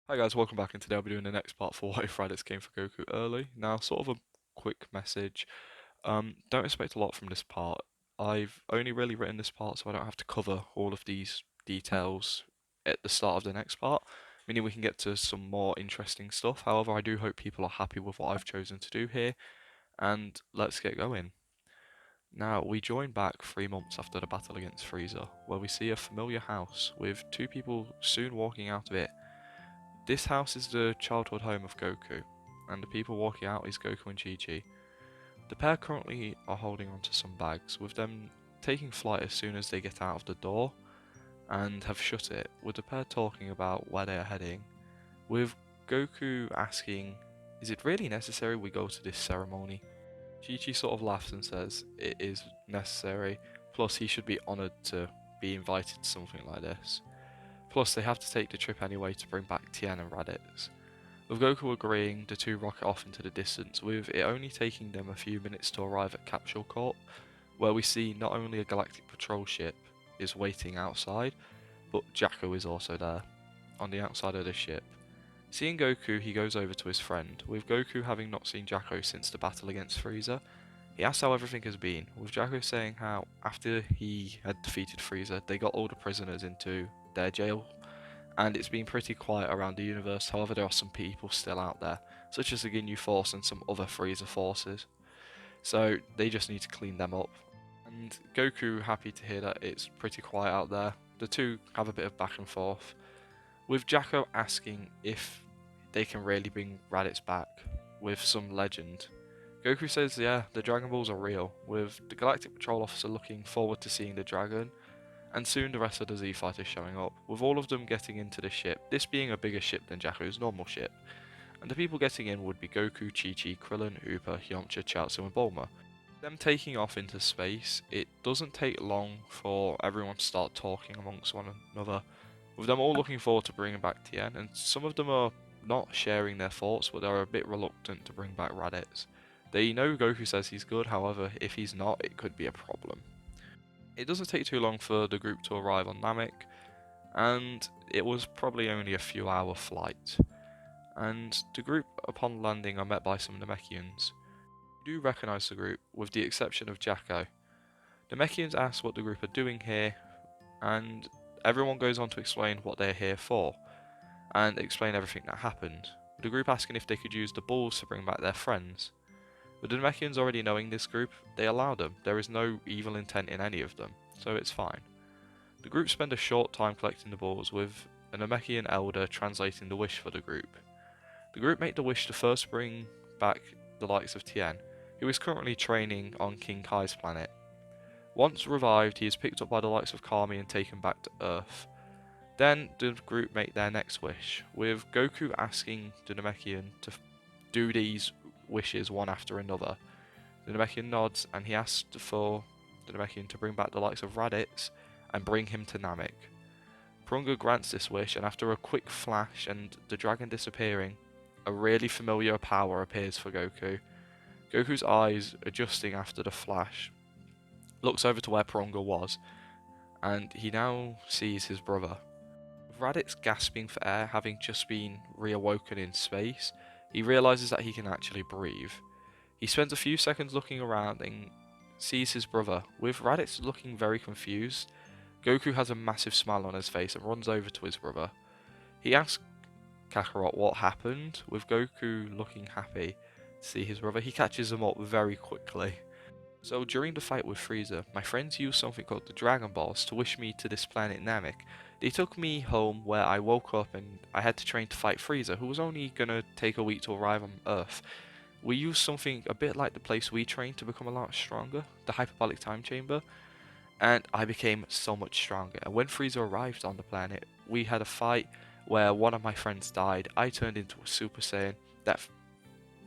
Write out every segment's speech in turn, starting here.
Hi guys, welcome back, and today I'll be doing the next part for What If Raditz came for Goku early. Now, sort of a quick message. Don't expect a lot from this part. I've only really written this part so I don't have to cover all of these details at the start of the next part, meaning we can get to some more interesting stuff. However, I do hope people are happy with what I've chosen to do here, and let's get going. Now, we join back 3 months after the battle against Frieza, where we see a familiar house with two people soon walking out of it. This house is the childhood home of Goku, and the people walking out is Goku and Chi-Chi. The pair currently are holding onto some bags, with them taking flight as soon as they get out of the door and have shut it, with the pair talking about where they are heading, with Goku asking, "Is it really necessary we go to this ceremony?" Chi-Chi sort of laughs and says it is necessary, plus he should be honoured to be invited to something like this. Plus, they have to take the trip anyway to bring back Tien and Raditz. With Goku agreeing, the two rocket off into the distance, with it only taking them a few minutes to arrive at Capsule Corp, where we see not only a Galactic patrol ship is waiting outside, but Jakku is also there, on the outside of the ship. Seeing Goku, he goes over to his friend, with Goku having not seen Jakku since the battle against Frieza. He asks how everything has been, with Jakku saying how, after he had defeated Frieza, they got all the prisoners into their jail, and it's been pretty quiet around the universe. However, there are some people still out there, such as the Ginyu Force and some other Frieza forces, so they just need to clean them up. And Goku happy to hear that it's pretty quiet out there. The two have a bit of back and forth, with Jakku asking if they can really bring Raditz back with some legend. Goku says yeah, the Dragon Balls are real, with the Galactic Patrol officer looking forward to seeing the dragon, and soon the rest of the Z fighters showing up, with all of them getting into the ship, this being a bigger ship than Jakku's normal ship. And the people getting in would be Goku, Chi-Chi, Krillin, Upa, Yamcha, Chaozu and Bulma. Them taking off into space, it doesn't take long for everyone to start talking amongst one another, with them all looking forward to bringing back Tien, and some of them are not sharing their thoughts, but they're a bit reluctant to bring back Raditz. They know Goku says he's good, however, if he's not, it could be a problem. It doesn't take too long for the group to arrive on Namek, and it was probably only a few hour flight. And the group, upon landing, are met by some Namekians. You do recognise the group, with the exception of Jakku. Namekians ask what the group are doing here, and everyone goes on to explain what they're here for, and explain everything that happened. With the group asking if they could use the balls to bring back their friends. With the Namekians already knowing this group, they allow them. There is no evil intent in any of them, so it's fine. The group spend a short time collecting the balls, with a Namekian elder translating the wish for the group. The group make the wish to first bring back the likes of Tien, who is currently training on King Kai's planet. Once revived, he is picked up by the likes of Kami and taken back to Earth. Then the group make their next wish, with Goku asking the Namekian to do these wishes one after another. The Namekian nods, and he asks for the Namekian to bring back the likes of Raditz and bring him to Namek. Prunga grants this wish, and after a quick flash and the dragon disappearing, a really familiar power appears for Goku. Goku's eyes, adjusting after the flash, looks over to where Prunga was, and he now sees his brother. With Raditz gasping for air, having just been reawoken in space, he realises that he can actually breathe. He spends a few seconds looking around and sees his brother, with Raditz looking very confused. Goku has a massive smile on his face and runs over to his brother. He asks Kakarot what happened, with Goku looking happy to see his brother. He catches him up very quickly. So during the fight with Frieza, my friends used something called the Dragon Balls to wish me to this planet Namek. They took me home where I woke up and I had to train to fight Frieza, who was only gonna take a week to arrive on Earth. We used something a bit like the place we trained to become a lot stronger, the Hyperbolic Time Chamber, and I became so much stronger. And when Frieza arrived on the planet, we had a fight where one of my friends died. I turned into a Super Saiyan that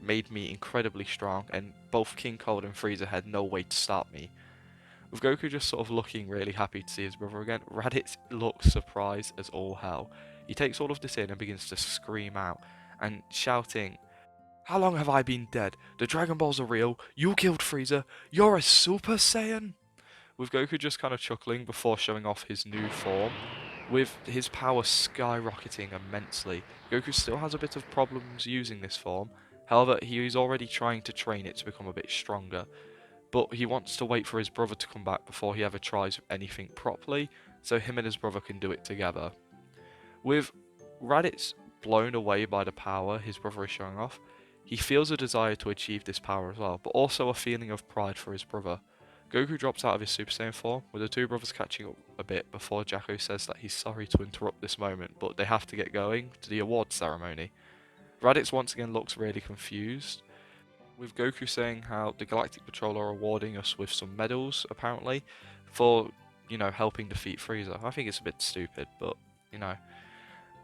made me incredibly strong, and both King Cold and Frieza had no way to stop me. With Goku just sort of looking really happy to see his brother again, Raditz looks surprised as all hell. He takes all of this in and begins to scream out and shouting, "How long have I been dead? The Dragon Balls are real. You killed Frieza. You're a Super Saiyan?" With Goku just kind of chuckling before showing off his new form, With his power skyrocketing immensely, Goku still has a bit of problems using this form. However, he is already trying to train it to become a bit stronger, but he wants to wait for his brother to come back before he ever tries anything properly, so him and his brother can do it together. With Raditz blown away by the power his brother is showing off, he feels a desire to achieve this power as well, but also a feeling of pride for his brother. Goku drops out of his Super Saiyan form, with the two brothers catching up a bit before Jacko says that he's sorry to interrupt this moment, but they have to get going to the award ceremony. Raditz once again looks really confused, with Goku saying how the Galactic Patrol are awarding us with some medals, apparently, for, helping defeat Frieza. I think it's a bit stupid, but, you know.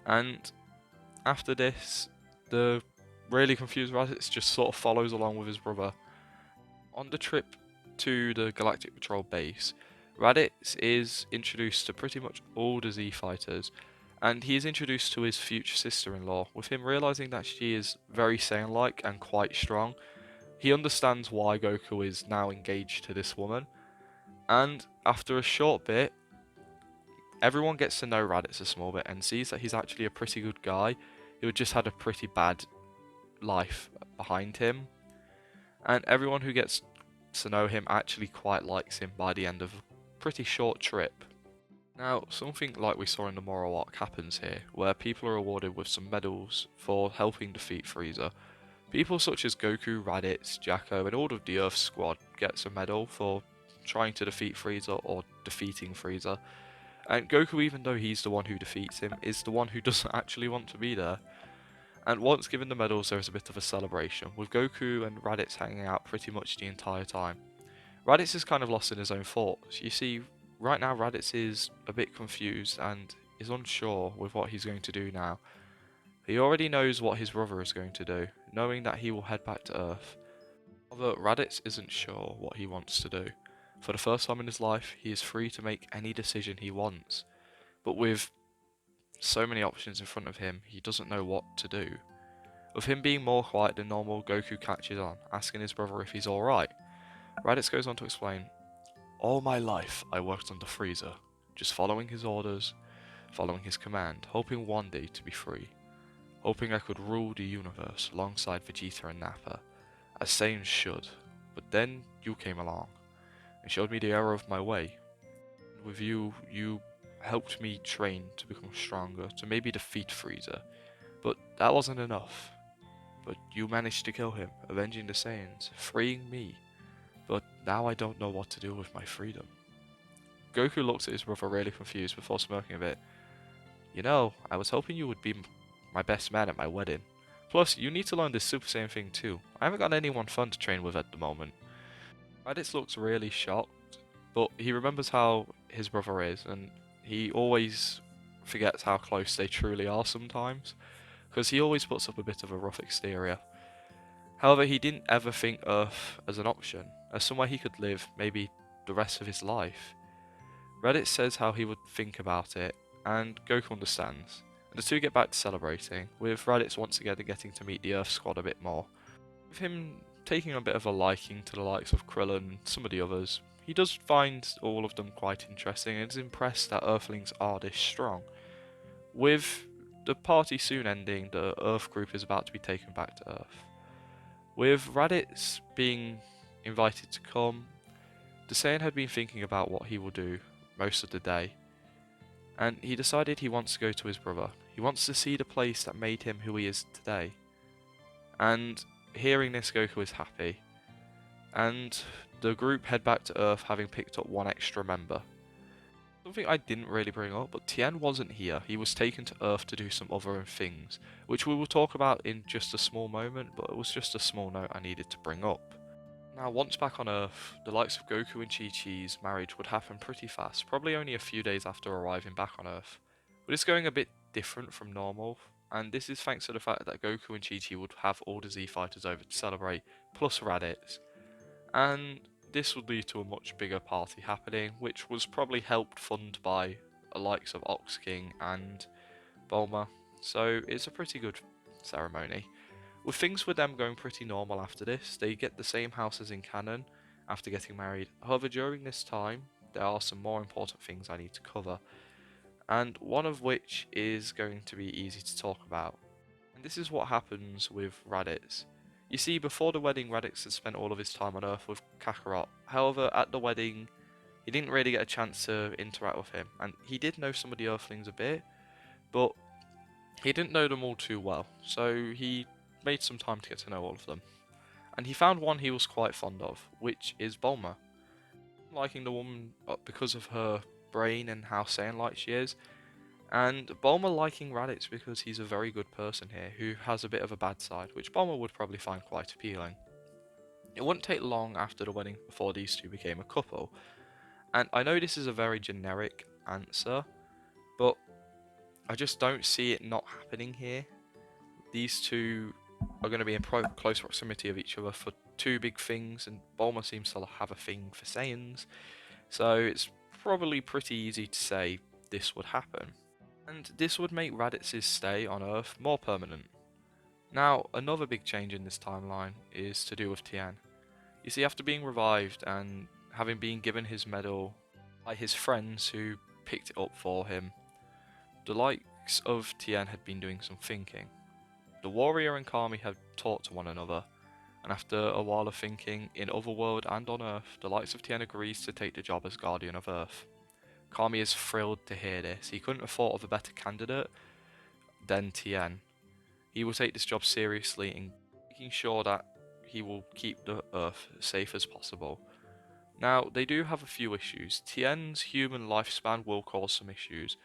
And after this, the really confused Raditz just sort of follows along with his brother. On the trip to the Galactic Patrol base, Raditz is introduced to pretty much all the Z fighters, and he is introduced to his future sister-in-law, with him realizing that she is very Saiyan-like and quite strong. He understands why Goku is now engaged to this woman, and after a short bit, everyone gets to know Raditz a small bit and sees that he's actually a pretty good guy who had just had a pretty bad life behind him, and everyone who gets to know him actually quite likes him by the end of a pretty short trip. Now, something like we saw in the Moral arc happens here, where people are awarded with some medals for helping defeat Frieza. People such as Goku, Raditz, Jacko, and all of the Earth squad gets a medal for trying to defeat Frieza or defeating Frieza. And Goku, even though he's the one who defeats him, is the one who doesn't actually want to be there. And once given the medals, there is a bit of a celebration, with Goku and Raditz hanging out pretty much the entire time. Raditz is kind of lost in his own thoughts. You see, right now Raditz is a bit confused and is unsure with what he's going to do now. He already knows what his brother is going to do, knowing that he will head back to Earth. Although Raditz isn't sure what he wants to do. For the first time in his life, he is free to make any decision he wants. But with so many options in front of him, he doesn't know what to do. With him being more quiet than normal, Goku catches on, asking his brother if he's alright. Raditz goes on to explain, "All my life I worked under Frieza, just following his orders, following his command, hoping one day to be free. Hoping I could rule the universe alongside Vegeta and Nappa, as Saiyans should. But then you came along, and showed me the error of my way. With you, you helped me train to become stronger, to maybe defeat Frieza. But that wasn't enough. But you managed to kill him, avenging the Saiyans, freeing me. But now I don't know what to do with my freedom." Goku looks at his brother really confused before smirking a bit. I was hoping you would be my best man at my wedding. Plus, you need to learn this Super Saiyan thing too. I haven't got anyone fun to train with at the moment. Raditz looks really shocked, but he remembers how his brother is, and he always forgets how close they truly are sometimes, because he always puts up a bit of a rough exterior. However, he didn't ever think Earth as an option, as somewhere he could live maybe the rest of his life. Raditz says how he would think about it, and Goku understands. And the two get back to celebrating, with Raditz once again getting to meet the Earth squad a bit more. With him taking a bit of a liking to the likes of Krillin and some of the others, he does find all of them quite interesting and is impressed that Earthlings are this strong. With the party soon ending, the Earth group is about to be taken back to Earth. With Raditz being invited to come, the Saiyan had been thinking about what he will do most of the day, and he decided he wants to go to his brother. He wants to see the place that made him who he is today. And hearing this, Goku is happy, and the group head back to Earth having picked up one extra member. Something I didn't really bring up, but Tien wasn't here. He was taken to Earth to do some other things, which we will talk about in just a small moment, but it was just a small note I needed to bring up. Now, once back on Earth, the likes of Goku and Chi-Chi's marriage would happen pretty fast, probably only a few days after arriving back on Earth. But it's going a bit different from normal, and this is thanks to the fact that Goku and Chi-Chi would have all the Z fighters over to celebrate, plus Raditz. And this would lead to a much bigger party happening, which was probably helped fund by the likes of Ox King and Bulma, so it's a pretty good ceremony. With things with them going pretty normal after this, they get the same house as in canon after getting married. However, during this time, there are some more important things I need to cover. and one of which is going to be easy to talk about. And this is what happens with Raditz. You see, before the wedding, Raditz had spent all of his time on Earth with Kakarot. However, at the wedding, he didn't really get a chance to interact with him, and he did know some of the Earthlings a bit, but he didn't know them all too well, so he made some time to get to know all of them. And he found one he was quite fond of, which is Bulma. Liking the woman because of her brain and how Saiyan-like she is, and Bulma liking Raditz because he's a very good person here who has a bit of a bad side, which Bulma would probably find quite appealing. It wouldn't take long after the wedding before these two became a couple, and I know this is a very generic answer, but I just don't see it not happening here. These two are going to be in close proximity of each other for two big things, and Bulma seems to have a thing for Saiyans, so it's probably pretty easy to say this would happen. And this would make Raditz's stay on Earth more permanent. Now, another big change in this timeline is to do with Tien. You see, after being revived and having been given his medal by his friends who picked it up for him, the likes of Tien had been doing some thinking. The warrior and Kami had talked to one another, and after a while of thinking, in Otherworld and on Earth, the likes of Tien agrees to take the job as Guardian of Earth. Kami is thrilled to hear this. He couldn't have thought of a better candidate than Tien. He will take this job seriously in making sure that he will keep the Earth as safe as possible. Now, they do have a few issues. Tien's human lifespan will cause some issues,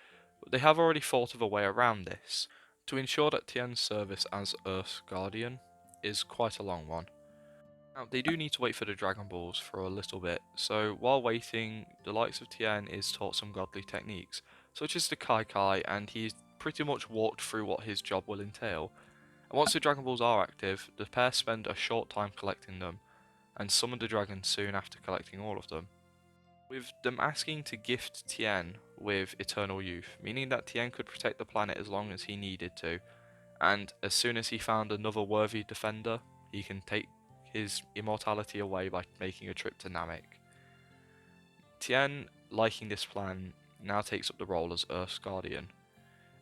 but they have already thought of a way around this to ensure that Tien's service as Earth's Guardian is quite a long one. Now, they do need to wait for the Dragon Balls for a little bit, so while waiting, the likes of Tien is taught some godly techniques, such as the Kai Kai, and he's pretty much walked through what his job will entail. And once the Dragon Balls are active, the pair spend a short time collecting them, and summon the dragons soon after collecting all of them, with them asking to gift Tien with eternal youth, meaning that Tien could protect the planet as long as he needed to, and as soon as he found another worthy defender, he can take his immortality away by making a trip to Namek. Tien, liking this plan, now takes up the role as Earth's Guardian.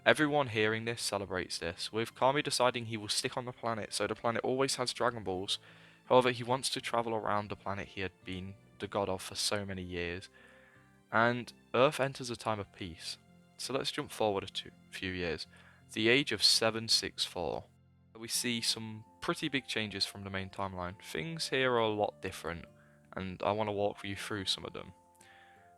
Everyone hearing this celebrates this, with Kami deciding he will stick on the planet so the planet always has Dragon Balls. However, he wants to travel around the planet he had been the god of for so many years, and Earth enters a time of peace. So let's jump forward a few years, the age of 764. We see some pretty big changes from the main timeline. Things here are a lot different, and I want to walk you through some of them.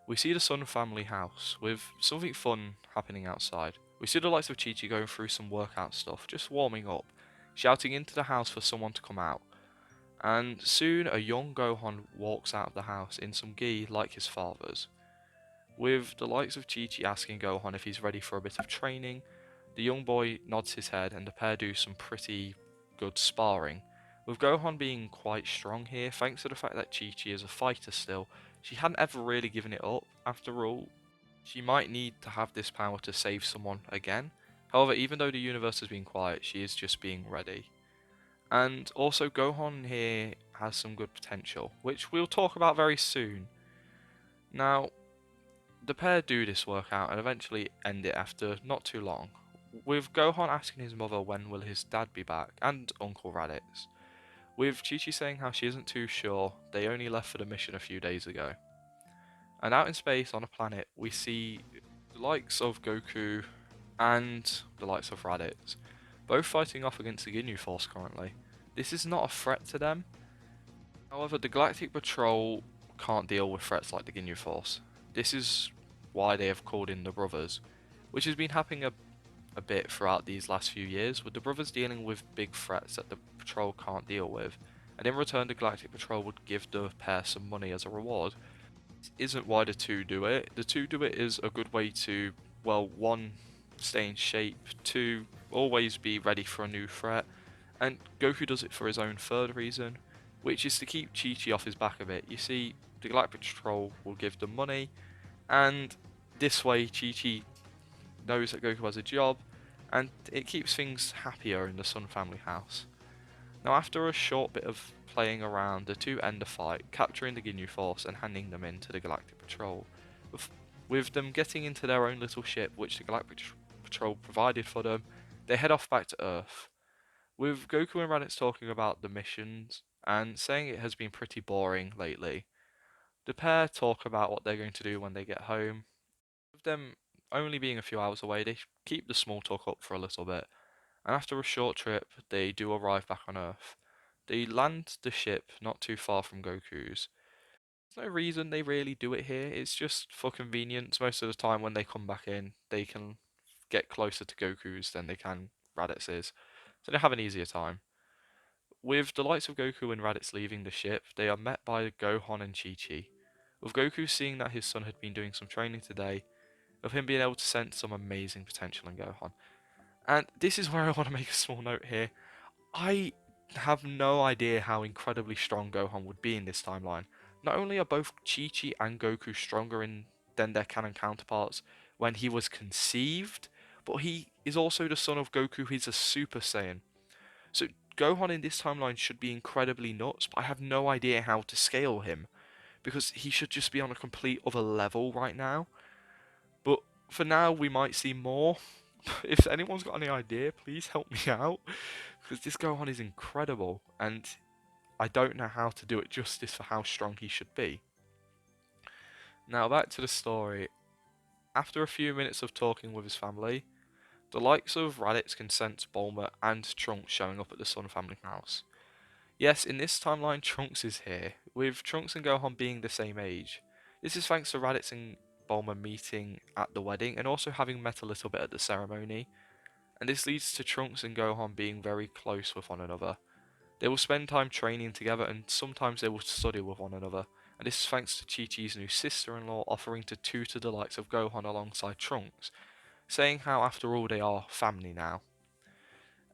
We see the Sun family house, with something fun happening outside. We see the likes of Chi-Chi going through some workout stuff, just warming up, shouting into the house for someone to come out. And soon a young Gohan walks out of the house in some gi like his father's. With the likes of Chi-Chi asking Gohan if he's ready for a bit of training, the young boy nods his head and the pair do some pretty good sparring, with Gohan being quite strong here thanks to the fact that Chi-Chi is a fighter still. She hadn't ever really given it up. After all, she might need to have this power to save someone again. However, even though the universe has been quiet, she is just being ready. And also Gohan here has some good potential, which we'll talk about very soon. Now, the pair do this workout and eventually end it after not too long, with Gohan asking his mother when will his dad be back, and Uncle Raditz, with Chi-Chi saying how she isn't too sure, they only left for the mission a few days ago. And out in space on a planet, we see the likes of Goku and the likes of Raditz, both fighting off against the Ginyu Force currently. This is not a threat to them. However, the Galactic Patrol can't deal with threats like the Ginyu Force. This is why they have called in the Brothers, which has been happening a bit throughout these last few years, with the Brothers dealing with big threats that the Patrol can't deal with, and in return the Galactic Patrol would give the pair some money as a reward. This isn't why the two do it. The two do it is a good way to, well, one, stay in shape, two, always be ready for a new threat, and Goku does it for his own third reason, which is to keep Chi-Chi off his back a bit. You see, the Galactic Patrol will give them money, and this way Chi-Chi knows that Goku has a job, and it keeps things happier in the Sun family house. Now, after a short bit of playing around, the two end the fight, capturing the Ginyu Force and handing them in to the Galactic Patrol. With them getting into their own little ship, which the Galactic Patrol provided for them, they head off back to Earth. With Goku and Raditz talking about the missions and saying it has been pretty boring lately, the pair talk about what they're going to do when they get home. With them only being a few hours away, they keep the small talk up for a little bit, and after a short trip, they do arrive back on Earth. They land the ship not too far from Goku's. There's no reason they really do it here, it's just for convenience. Most of the time when they come back in, they can get closer to Goku's than they can Raditz's, so they have an easier time. With the likes of Goku and Raditz leaving the ship, they are met by Gohan and Chi-Chi. With Goku seeing that his son had been doing some training today, of him being able to sense some amazing potential in Gohan. And this is where I want to make a small note here. I have no idea how incredibly strong Gohan would be in this timeline. Not only are both Chi-Chi and Goku stronger than their canon counterparts when he was conceived, but he is also the son of Goku, he's a Super Saiyan. So Gohan in this timeline should be incredibly nuts, but I have no idea how to scale him, because he should just be on a complete other level right now. But for now, we might see more. If anyone's got any idea, please help me out, because this Gohan is incredible, and I don't know how to do it justice for how strong he should be. Now back to the story. After a few minutes of talking with his family, the likes of Raditz can sense Bulma and Trunks showing up at the Sun family house. Yes, in this timeline, Trunks is here, with Trunks and Gohan being the same age. This is thanks to Raditz and Bulma meeting at the wedding and also having met a little bit at the ceremony, and this leads to Trunks and Gohan being very close with one another. They will spend time training together and sometimes they will study with one another, and this is thanks to Chi-Chi's new sister-in-law offering to tutor the likes of Gohan alongside Trunks, saying how after all they are family now.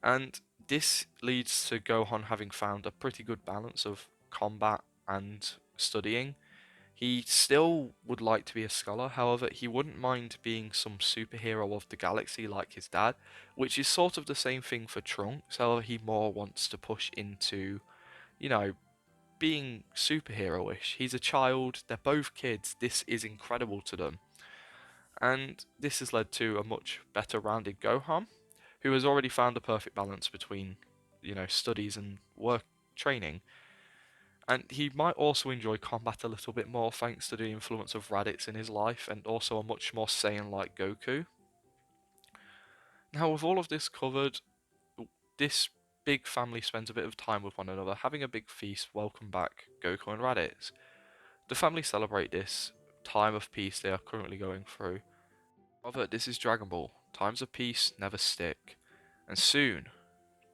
And this leads to Gohan having found a pretty good balance of combat and studying. He still would like to be a scholar, however, he wouldn't mind being some superhero of the galaxy like his dad, which is sort of the same thing for Trunks, however, he more wants to push into, you know, being superhero-ish. He's a child, they're both kids, this is incredible to them. And this has led to a much better rounded Gohan, who has already found a perfect balance between, studies and work training. And he might also enjoy combat a little bit more thanks to the influence of Raditz in his life and also a much more Saiyan like Goku. Now, with all of this covered, this big family spends a bit of time with one another, having a big feast, welcome back Goku and Raditz. The family celebrate this time of peace they are currently going through. However, this is Dragon Ball. Times of peace never stick. And soon,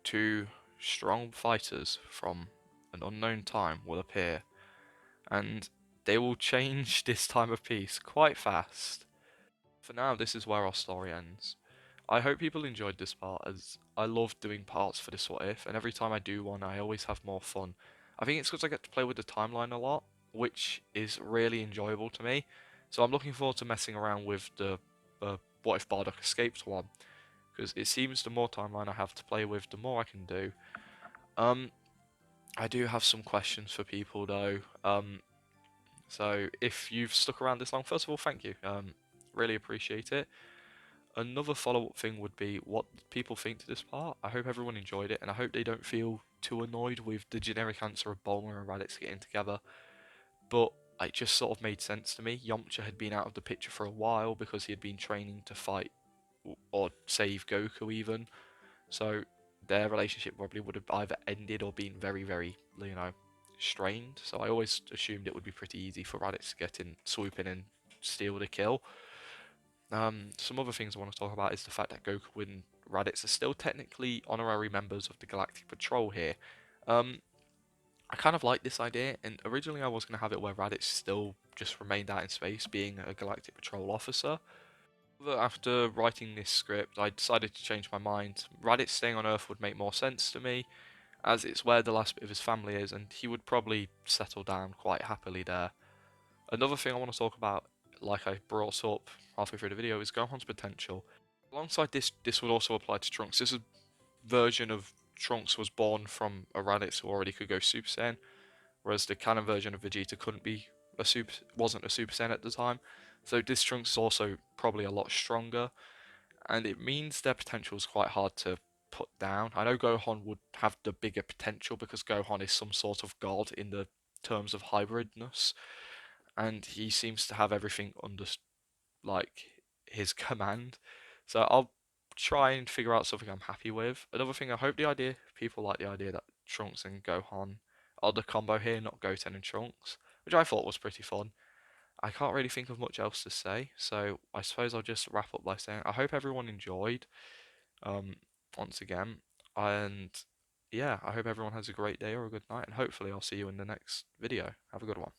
two strong fighters from an unknown time will appear, and they will change this time of peace quite fast. For now, this is where our story ends. I hope people enjoyed this part, as I love doing parts for this What If, and every time I do one, I always have more fun. I think it's because I get to play with the timeline a lot, which is really enjoyable to me. So I'm looking forward to messing around with the What If Bardock escaped one, because it seems the more timeline I have to play with, the more I can do. Um, I do have some questions for people though. So if you've stuck around this long, first of all, thank you. Really appreciate it. Another follow-up thing would be what people think to this part. I hope everyone enjoyed it, and I hope they don't feel too annoyed with the generic answer of Bulma and Raditz getting together. But it just sort of made sense to me. Yamcha had been out of the picture for a while because he had been training to fight or save Goku even. So their relationship probably would have either ended or been very, very, strained. So I always assumed it would be pretty easy for Raditz to get in, swoop in, and steal the kill. Some other things I want to talk about is the fact that Goku and Raditz are still technically honorary members of the Galactic Patrol here. I kind of like this idea, and originally I was going to have it where Raditz still just remained out in space, being a Galactic Patrol officer. But after writing this script, I decided to change my mind. Raditz staying on Earth would make more sense to me, as it's where the last bit of his family is, and he would probably settle down quite happily there. Another thing I want to talk about, like I brought up halfway through the video, is Gohan's potential. Alongside this would also apply to Trunks. This version of Trunks was born from a Raditz who already could go Super Saiyan, whereas the canon version of Vegeta couldn't be wasn't a Super Saiyan at the time. So this Trunks is also probably a lot stronger, and it means their potential is quite hard to put down. I know Gohan would have the bigger potential because Gohan is some sort of god in the terms of hybridness, and he seems to have everything under like his command. So I'll try and figure out something I'm happy with. Another thing, I hope the idea people like the idea that Trunks and Gohan are the combo here, not Goten and Trunks, which I thought was pretty fun. I can't really think of much else to say, so I suppose I'll just wrap up by saying I hope everyone enjoyed. Um, once again, and yeah, I hope everyone has a great day or a good night, and hopefully I'll see you in the next video. Have a good one.